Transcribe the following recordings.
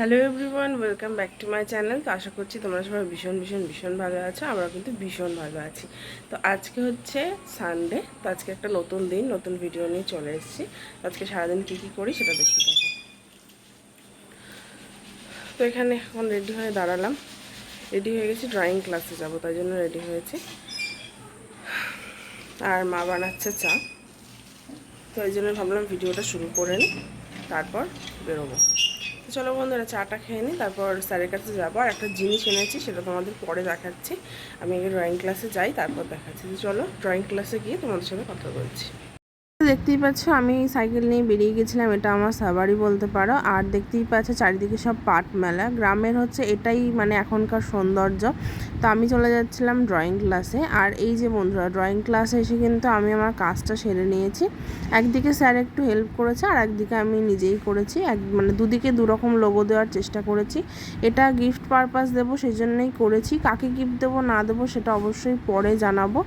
Hello everyone, welcome back to my channel. তো আশা করছি তোমরা সবাই ভীষণ ভালো আছো। আমরা কিন্তু ভীষণ ভালো আছি। তো আজকে হচ্ছে সানডে। তো আজকে একটা নতুন দিন, নতুন ভিডিও নিয়ে চলে এসেছি। আজকে সারাদিন কী করি সেটা দেখতে থাকো। তো এখানে এখন রেডি হয়ে দাঁড়ালাম। রেডি হয়ে গেছি, ড্রয়িং ক্লাসে যাবো, তাই জন্য রেডি হয়েছি। আর মা বানাচ্ছে চা, তো এই জন্য ভাবলাম ভিডিওটা শুরু করে নিই, তারপর বেরোবো। চলো বন্ধুরা, চাটা খেয়ে নিই, তারপর স্যারের কাছে যাবো। আর একটা জিনিস এনেছি, সেটা তোমাদের পরে দেখাচ্ছি। আমি আগে ড্রয়িং ক্লাসে যাই, তারপর দেখাচ্ছি। চলো ড্রয়িং ক্লাসে গিয়ে তোমাদের সাথে কথা বলছি। দেখতেই পাচ্ছ আমি সাইকেল নিয়ে বেরিয়ে গেছিলাম। এটা আমার সাবারি বলতে পারো। আর দেখতেই পাচ্ছ চারিদিকে সব পাট মেলা। গ্রামের হচ্ছে এটাই মানে এখনকার সৌন্দর্য। তো আমি চলে যাচ্ছিলাম ড্রয়িং ক্লাসে। আর এই যে বন্ধুরা, ড্রয়িং ক্লাসে এসে কিন্তু আমি আমার কাজটা সেরে নিয়েছি। একদিকে স্যার একটু হেল্প করেছে, আর একদিকে আমি নিজেই করেছি। মানে দুদিকে দুরকম লোগো দেওয়ার চেষ্টা করেছি। এটা গিফট পারপাস দেবো, সেই জন্যই করেছি। কাকে গিফট দেবো না দেবো সেটা অবশ্যই পরে জানাবো।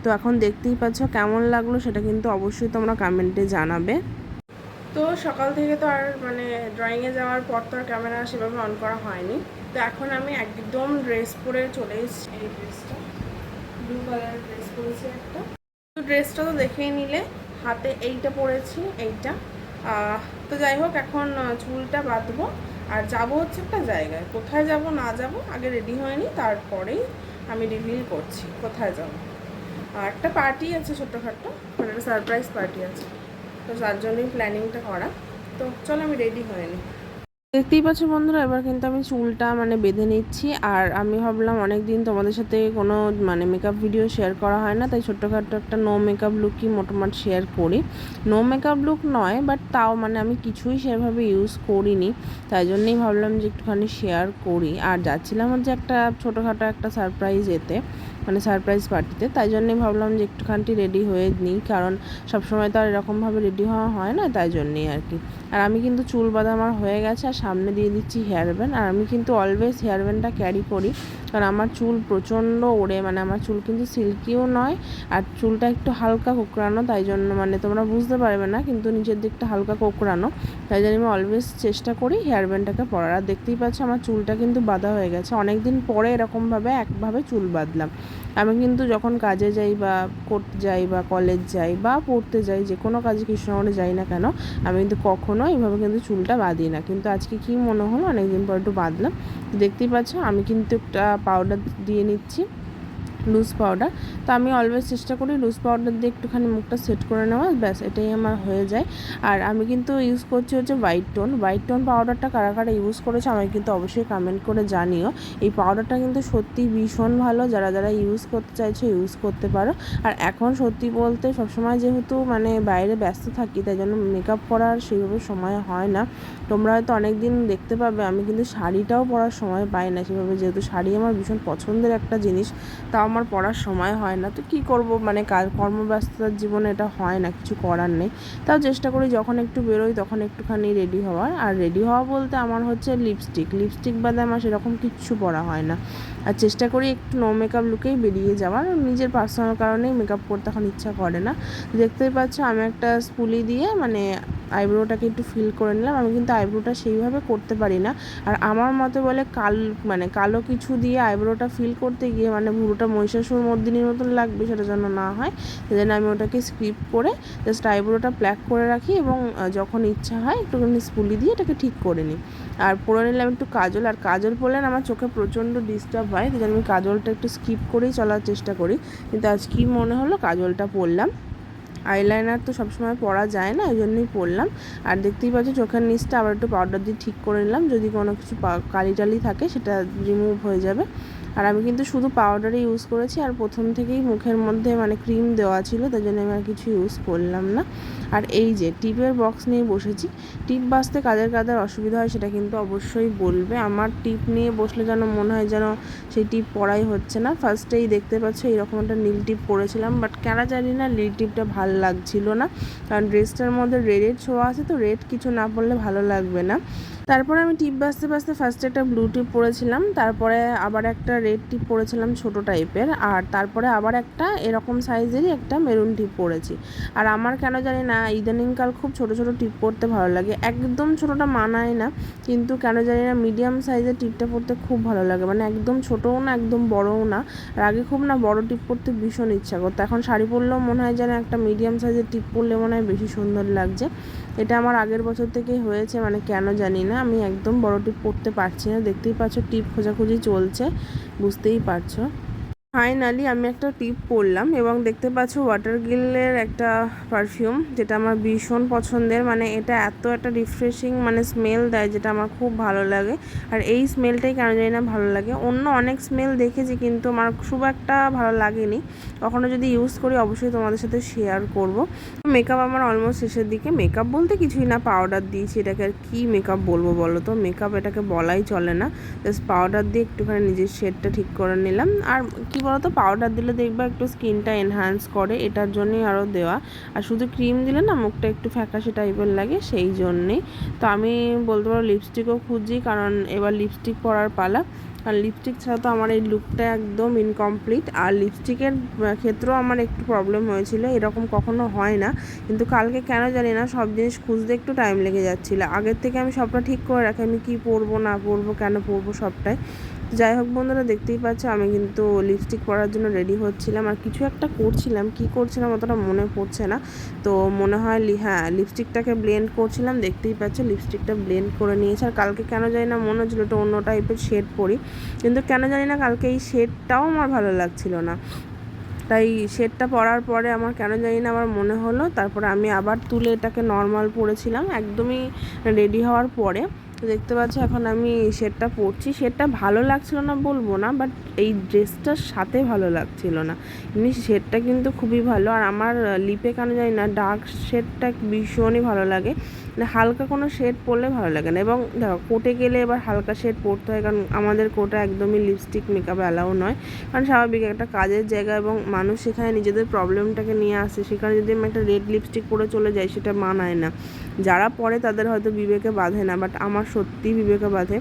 তো এখন দেখতেই পাচ্ছ কেমন লাগলো সেটা কিন্তু অবশ্যই তোমরা কমেন্টে জানাবে। তো সকাল থেকে তো আর মানে ড্রয়িংয়ে যাওয়ার পর তো আর ক্যামেরা সেভাবে অন করা হয়নি। তো এখন আমি একদম ড্রেস পরে চলে এসেছি। এই ড্রেসটা ব্লু কালারের ড্রেস পরেছি একটা। তো ড্রেসটা তো দেখেই নিলে, হাতে এইটা পরেছি, এইটা। তো যাই হোক, এখন চুলটা বাঁধবো আর যাবো হচ্ছে একটা জায়গায়। কোথায় যাব না যাব আগে রেডি হয়নি, তারপরেই আমি রিভিল করছি কোথায় যাব। আর একটা পার্টি আছে ছোটোখাটো, মানে একটা সারপ্রাইজ পার্টি আছে, তো তার জন্যই প্ল্যানিংটা করা। তো চলো আমি রেডি হয়ে নিই। দেখতেই পাচ্ছ বন্ধুরা, এবার কিন্তু আমি চুলটা মানে বেঁধে নিচ্ছি। আর আমি ভাবলাম অনেক দিন তোমাদের সাথে কোনো মানে মেকআপ ভিডিও শেয়ার করা হয় না, তাই ছোট্টখাট্টো একটা নো মেকআপ লুকই মোটামুটি শেয়ার করি। নো মেকআপ লুক নয়, বাট তাও মানে আমি কিছুই সেভাবে ইউজ করিনি, তাই জন্যই ভাবলাম যে একটুখানি শেয়ার করি। আর যাচ্ছিলাম হচ্ছে একটা ছোটোখাটো একটা সারপ্রাইজ এতে, মানে সারপ্রাইজ পার্টিতে, তাই জন্যই ভাবলাম যে একটুখানি রেডি হয়ে নিই, কারণ সবসময় তো আর এরকমভাবে রেডি হওয়া হয় না, তাই জন্যেই আর কি। আর আমি কিন্তু চুল বাঁধা আমার হয়ে গেছে, আর সামনে দিয়ে দিচ্ছি হেয়ার ব্যান্ড। আর আমি কিন্তু অলওয়েজ হেয়ার ব্যান্ডটা ক্যারি করি, কারণ আমার চুল প্রচণ্ড ওড়ে, মানে আমার চুল কিন্তু সিল্কিও নয়, আর চুলটা একটু হালকা কোঁকড়ানো, তাই জন্য মানে তোমরা বুঝতে পারবে না, কিন্তু নিচের দিকটা হালকা কোঁকড়ানো, তাই জন্য আমি অলওয়েজ চেষ্টা করি হেয়ার ব্যান্ডটাকে পরার। আর দেখতেই পাচ্ছ আমার চুলটা কিন্তু বাঁধা হয়ে গেছে, অনেক দিন পরে এরকমভাবে একভাবে চুল বাঁধলাম। আমি কিন্তু যখন কাজে যাই বা করতে যাই বা কলেজ যাই বা পড়তে যাই, যে কোনো কাজে কৃষ্ণনগরে যাই না কেন, আমি কিন্তু কখনো এইভাবে কিন্তু চুলটা বাঁধি না। কিন্তু আজকে কি মনে হলো অনেকদিন পর একটু বাঁধলাম। দেখতেই পাচ্ছ আমি কিন্তু একটা পাউডার দিয়ে নিচ্ছি, লুজ পাউডার। তো আমি অলওয়েজ চেষ্টা করি লুজ পাউডার দিয়ে একটুখানি মুখটা সেট করে নেওয়া, ব্যাস এটাই আমার হয়ে যায়। আর আমি কিন্তু ইউজ করছি হচ্ছে হোয়াইট টোন পাউডারটা। কারা কারা ইউজ করেছে আমাকে কিন্তু অবশ্যই কমেন্ট করে জানিও। এই পাউডারটা কিন্তু সত্যি ভীষণ ভালো, যারা যারা ইউজ করতে চাইছো ইউজ করতে পারো। আর এখন সত্যি বলতে সবসময় যেহেতু মানে বাইরে ব্যস্ত থাকি, তাই জন্য মেকআপ করার সেইভাবে সময় হয় না। তোমরা হয়তো অনেক দিন দেখতে পাবে আমি কিন্তু শাড়িটাও পরার সময় পাই না সেভাবে, যেহেতু শাড়ি আমার ভীষণ পছন্দের একটা জিনিস, তাও আমার পড়ার সময় হয় না। তো কী করব, মানে কর্মব্যস্ততার জীবনে এটা হয় না, কিছু করার নেই। তাও চেষ্টা করি যখন একটু বেরোই তখন একটুখানি রেডি হওয়ার। আর রেডি হওয়া বলতে আমার হচ্ছে লিপস্টিক বাদে আমার সেরকম কিচ্ছু পরা হয় না। আর চেষ্টা করি একটু নো মেকআপ লুকেই বেরিয়ে যাওয়ার, নিজের পার্সোনাল কারণেই মেকআপ করতে এখন ইচ্ছা করে না। দেখতেই পাচ্ছ আমি একটা স্পুলি দিয়ে মানে আইব্রোটাকে একটু ফিল করে নিলাম। আমি কিন্তু আইব্রোটা সেইভাবে করতে পারি না, আর আমার মতে বলে কালো কিছু দিয়ে আইব্রোটা ফিল করতে গিয়ে মানে পুরোটা মহিষাসুর মর্দিনীর মতন লাগবে, সেটা যেন না হয়। সেই জন্য আমি ওটাকে স্কিপ করে জাস্ট আইব্রোটা প্ল্যাক করে রাখি, এবং যখন ইচ্ছা হয় একটুখানি স্পুলি দিয়ে এটাকে ঠিক করে নিই। আর পরে নিলাম একটু কাজল। আর কাজল পরলে আমার চোখে প্রচণ্ড ডিস্টার্ব হয়, সেই জন্য আমি কাজলটা একটু স্কিপ করেই চলার চেষ্টা করি। কিন্তু আজ কি মনে হলো কাজলটা পরলাম। আইলাইনার তো সবসময় পরা যায় না, ওই জন্যই পরলাম। আর দেখতেই পাচ্ছি চোখের নিচটা আবার একটু পাউডার দিয়ে ঠিক করে নিলাম, যদি কোনো কিছু কালি টালি থাকে সেটা রিমুভ হয়ে যাবে। আর আমি কিন্তু শুধু পাউডারই ইউজ করেছি, আর প্রথম থেকেই মুখের মধ্যে মানে ক্রিম দেওয়া ছিল, তাই জন্য আমি আর কিছু ইউজ করলাম না। আর এই যে টিপের বক্স নিয়ে বসেছি। টিপ বাছতে কাদের কাদের অসুবিধা হয় সেটা কিন্তু অবশ্যই বলবে। আমার টিপ নিয়ে বসলে যেন মনে হয় যেন সেই টিপ পরাই হচ্ছে না। ফার্স্টেই দেখতে পাচ্ছ এরকম একটা নীল টিপ পরেছিলাম, বাট কেন জানি না নীল টিপটা ভালো লাগছিল না, কারণ ড্রেসটার মধ্যে রেডের ছোঁয়া আছে, তো রেড কিছু না পরলে ভালো লাগবে না। তারপরে আমি টিপ বাছতে বাছতে ফার্স্টে একটা ব্লু টিপ পরেছিলাম, তারপরে আবার একটা রেড টিপ পরেছিলাম ছোট টাইপের, আর তারপরে আবার একটা এরকম সাইজেরই একটা মেরুন টিপ পরেছি। আর আমার কেন জানি না ইদানিংকাল খুব ছোট ছোট টিপ পরতে ভালো লাগে, একদম ছোটোটা মানায় না, কিন্তু কেন জানি না মিডিয়াম সাইজের টিপটা পরতে খুব ভালো লাগে, মানে একদম ছোটও না একদম বড়ও না। আর আগে খুব না বড় টিপ পরতে ভীষণ ইচ্ছা করতো, এখন শাড়ি পরলেও মনে হয় যেন একটা মিডিয়াম সাইজের টিপ পরলে মনে হয় বেশি সুন্দর লাগছে। এটা আমার আগের বছর থেকেই হয়েছে, মানে কেন জানি না আমি একদম বড় টিপ পরতে পারছি না। দেখতেই পাচ্ছ টিপ খোঁজাখুঁজি চলছে, বুঝতেই পারছো। ফাইনালি আমি একটা টিপ পরলাম এবং দেখতে পাচ্ছ ওয়াটার গিলের একটা পারফিউম, যেটা আমার ভীষণ পছন্দের, মানে এটা এত একটা রিফ্রেশিং মানে স্মেল দেয় যেটা আমার খুব ভালো লাগে। আর এই স্মেলটাই কেন জানি না ভালো লাগে, অন্য অনেক স্মেল দেখেছি কিন্তু আমার খুব একটা ভালো লাগেনি। কখনো যদি ইউজ করি অবশ্যই তোমাদের সাথে শেয়ার করব। মেকআপ আমার অলমোস্ট শেষের দিকে, মেকআপ বলতে কিছুই না, পাউডার দিয়েছি, এটাকে আর কি মেকআপ বলবো বলো তো, মেকআপ এটাকে বলাই চলে না, জাস্ট পাউডার দিয়ে একটুখানি নিজের শেডটা ঠিক করে নিলাম। আর কি বলতো, পাউডার দিলে দেখবা একটু স্কিনটা এনহ্যান্স করে, এটার জন্যই আরও দেওয়া। আর শুধু ক্রিম দিলে না মুখটা একটু ফ্যাকাশে টাইপের লাগে, সেই জন্যেই। তো আমি বলতে পারো লিপস্টিকও খুঁজি, কারণ এবার লিপস্টিক পরার পালা। আর লিপস্টিক ছাড়া তো আমার এই লুকটা একদম ইনকমপ্লিট। আর লিপস্টিকের ক্ষেত্রেও আমার একটু প্রবলেম হয়েছিল, এরকম কখনো হয় না, কিন্তু কালকে কেন জানি না সব জিনিস খুঁজতে একটু টাইম লেগে যাচ্ছিলো। আগের থেকে আমি সবটা ঠিক করে রাখি, আমি কী পরবো না পরবো কেন পরবো সবটাই। যাই হোক বন্ধুরা, দেখতেই পাচ্ছ আমি কিন্তু লিপস্টিক পরার জন্য রেডি হচ্ছিলাম, আর কিছু একটা করছিলাম, কি করছিলাম অতটা মনে পড়ছে না। তো মনে হয় হ্যাঁ লিপস্টিকটাকে ব্লেন্ড করছিলাম, দেখতেই পাচ্ছ লিপস্টিকটা ব্লেন্ড করে নিয়েছে। আর কালকে কেন জানি না মনে হচ্ছিলো একটা অন্য টাইপের শেড পরি, কিন্তু কেন জানি না কালকে এই শেডটাও আমার ভালো লাগছিল না। তাই শেডটা পরার পরে আমার কেন জানি না আমার মনে হলো, তারপরে আমি আবার তুলে এটাকে নর্মাল পরেছিলাম একদমই রেডি হওয়ার পরে। তো দেখতে পাচ্ছ এখন আমি শেডটা পরছি, শেডটা ভালো লাগছিল না বলবো না, বাট এই ড্রেসটার সাথে ভালো লাগছিল না। এমনি শেডটা কিন্তু খুবই ভালো, আর আমার লিপে কেন জানি না ডার্ক শেডটা ভীষণই ভালো লাগে, মানে হালকা কোনো শেড পরলে ভালো লাগে না। এবং দেখো কোর্টে গেলে এবার হালকা শেড পরতে হয়, কারণ আমাদের কোর্টে একদমই লিপস্টিক মেকআপ অ্যালাউ নয়, কারণ স্বাভাবিক একটা কাজের জায়গা এবং মানুষ সেখানে নিজেদের প্রবলেমটাকে নিয়ে আসে, সেখানে যদি আমি একটা রেড লিপস্টিক পরে চলে যাই সেটা মানায় না। যারা পরে তাদের হয়তো বিবেকে বাঁধে না, বাট আমার সত্যিই বিবেকে বাঁধে।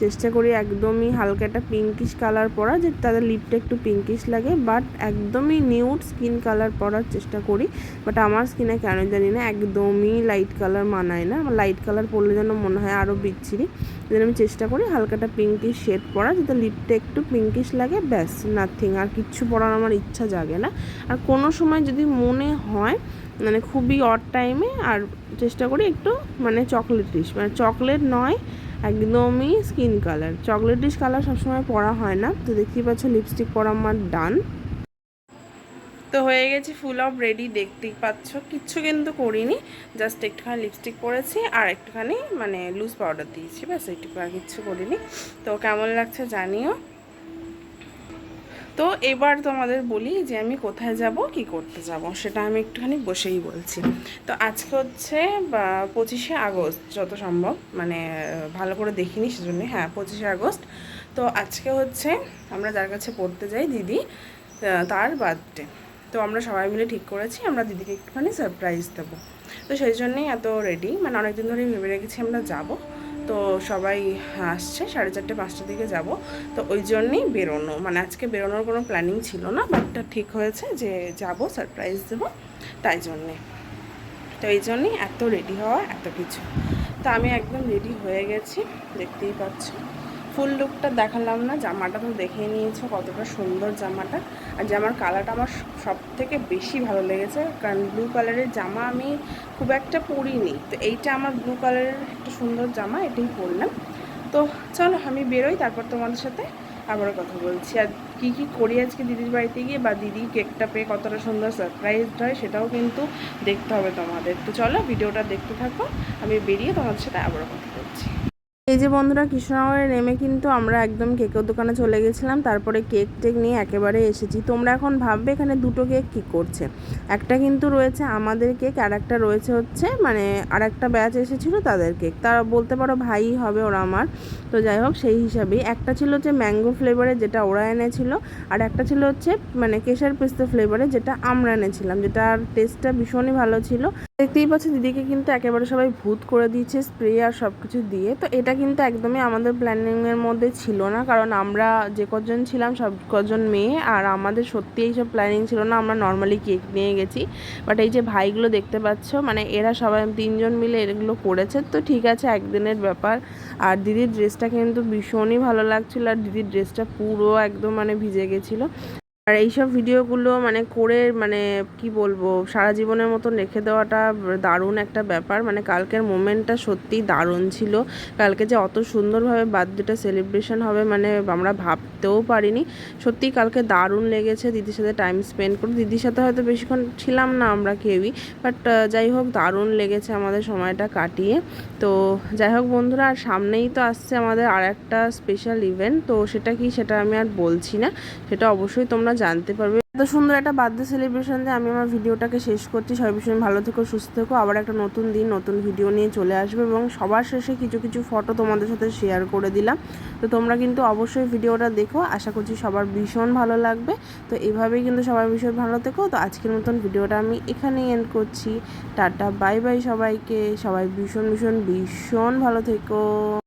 চেষ্টা করি একদমই হালকা একটা পিঙ্কিশ কালার পরা, যে তাদের লিপটা একটু পিঙ্কিশ লাগে, বাট একদমই নিউড স্কিন কালার পরার চেষ্টা করি। বাট আমার স্কিনে কেন জানি না একদমই লাইট কালার মানায় না, আমার লাইট কালার পরলে যেন মনে হয় আরও বিচ্ছিরি। যেন আমি চেষ্টা করি হালকাটা পিঙ্কিশ শেড পরা, যাতে লিপটা একটু পিঙ্কিশ লাগে, ব্যাস, নাথিং, আর কিচ্ছু পরার আমার ইচ্ছা জাগে না। আর কোনো সময় যদি মনে হয় মানে খুবই অড টাইমে, আর চেষ্টা করি একটু মানে চকলেটিশ, মানে চকলেট নয় একদমই স্কিন কালার, চকলেটিশ কালার সবসময় পরা হয় না। তো দেখতেই পাচ্ছ লিপস্টিক পরা আমার ডান। তো হয়ে গেছে ফুল অফ রেডি, দেখতেই পাচ্ছ কিচ্ছু কিন্তু করিনি, জাস্ট একটুখানি লিপস্টিক পরেছি আর একটুখানি মানে লুজ পাউডার দিয়েছি, ব্যাস এইটুকু, আর কিচ্ছু করিনি। তো কেমন লাগছে জানিও। তো এবার তোমাদের বলি যে আমি কোথায় যাব কি করতে যাব, সেটা আমি একটুখানি বসেই বলছি। তো আজকে হচ্ছে 25শে আগস্ট, যত সম্ভব, মানে ভালো করে দেখিনি সেজন্য, হ্যাঁ 25শে আগস্ট। তো আজকে হচ্ছে আমরা যার কাছে পড়তে যাই দিদি, তার বার্থডে। তো আমরা সবাই মিলে ঠিক করেছি আমরা দিদিকে একটুখানি সারপ্রাইজ দেবো। তো সেই জন্যেই এত রেডি, মানে অনেকদিন ধরেই ভেবে রেখেছি আমরা যাব। তো সবাই আসছে 4:30 5টার দিকে যাব। তো ওই জন্যেই বেরোনো, মানে আজকে বেরোনোর কোনো প্ল্যানিং ছিল না, বাট ঠিক হয়েছে যে যাব, সারপ্রাইজ দেবো, তাই জন্যে। তো এই জন্যেই এত রেডি হওয়া, এত কিছু। তো আমি একদম রেডি হয়ে গেছি, দেখতেই পাচ্ছ। ফুল লুকটা দেখালাম না, জামাটা তো দেখে নিয়েছো কতটা সুন্দর জামাটা। আর জামার কালারটা আমার সব থেকে বেশি ভালো লেগেছে, কারণ ব্লু কালারের জামা আমি খুব একটা পরিনি, তো এইটা আমার ব্লু কালারের একটা সুন্দর জামা, এটাই পরলাম। তো চলো আমি বেরোই, তারপর তোমাদের সাথে আবারও কথা বলছি। আর কী কী করি আজকে দিদির বাড়িতে গিয়ে, বা দিদি কেকটা পেয়ে কতটা সুন্দর সারপ্রাইজ হয় সেটাও কিন্তু দেখতে হবে তোমাদের। তো চলো ভিডিওটা দেখতে থাকো, আমি বেরিয়ে তোমাদের সাথে আবারও কথা বলছি। এই যে বন্ধুরা, কৃষ্ণনগরে নেমে কিন্তু আমরা একদম কেকের দোকানে চলে গেছিলাম, তারপরে কেক টেক নিয়ে একেবারে এসেছি। তোমরা এখন ভাববে এখানে দুটো কেক কী করছে, একটা কিন্তু রয়েছে আমাদের কেক, আর একটা রয়েছে হচ্ছে মানে আর একটা ব্যাচ এসেছিলো তাদের কেক, তারা বলতে পারো ভাই হবে ওরা আমার। তো যাই হোক, সেই হিসাবেই একটা ছিল হচ্ছে ম্যাঙ্গো ফ্লেভারে, যেটা ওরা এনেছিল, আর একটা ছিল হচ্ছে মানে কেশর পিস্তা ফ্লেভারে, যেটা আমরা এনেছিলাম, যেটার টেস্টটা ভীষণই ভালো ছিল। দেখতেই পাচ্ছি দিদিকে কিন্তু একেবারে সবাই ভূত করে দিয়েছে স্প্রে আর সব কিছু দিয়ে। তো এটা কিন্তু একদমই আমাদের প্ল্যানিংয়ের মধ্যে ছিল না, কারণ আমরা যে কজন ছিলাম সব কজন মেয়ে, আর আমাদের সত্যি এইসব প্ল্যানিং ছিল না। আমরা নর্মালি কেক নিয়ে গেছি, বাট এই যে ভাইগুলো দেখতে পাচ্ছ মানে এরা সবাই 3জন মিলে এগুলো করেছে। তো ঠিক আছে, একদিনের ব্যাপার। আর দিদির ড্রেসটা কিন্তু ভীষণই ভালো লাগছিলো, আর দিদির ড্রেসটা পুরো একদম মানে ভিজে গেছিলো। আর এইসব ভিডিওগুলো মানে করে মানে কি বলবো, সারা জীবনের মতন রেখে দেওয়াটা দারুণ একটা ব্যাপার। মানে কালকের মোমেন্টটা সত্যিই দারুণ ছিল। কালকে যে অত সুন্দরভাবে বার্থডেটা সেলিব্রেশন হবে মানে আমরা ভাবতেও পারিনি। সত্যিই কালকে দারুণ লেগেছে দিদির সাথে টাইম স্পেন্ড করে। দিদির সাথে হয়তো বেশিক্ষণ ছিলাম না আমরা কেউই, বাট যাই হোক দারুণ লেগেছে আমাদের সময়টা কাটিয়ে। তো যাই হোক বন্ধুরা, আর সামনেই তো আসছে আমাদের আর একটা স্পেশাল ইভেন্ট। তো সেটা কি, সেটা আমি আর বলছি না, সেটা অবশ্যই তোমরা জানতে পারবে। এত সুন্দর একটা বার্থডে সেলিব্রেশন দিয়ে আমি আমার ভিডিওটাকে শেষ করছি। সবাই ভীষণ ভালো থেকো, সুস্থ থেকো। আবার একটা নতুন দিন নতুন ভিডিও নিয়ে চলে আসবে, এবং সবার শেষে কিছু কিছু ফটো তোমাদের সাথে শেয়ার করে দিলাম। তো তোমরা কিন্তু অবশ্যই ভিডিওটা দেখো, আশা করছি সবার ভীষণ ভালো লাগবে। তো এইভাবেই কিন্তু সবাই ভীষণ ভালো থেকো। তো আজকের মতন ভিডিওটা আমি এখানেই এন্ড করছি। টাটা বাই বাই সবাইকে, সবাই ভীষণ ভীষণ ভীষণ ভালো থেকো।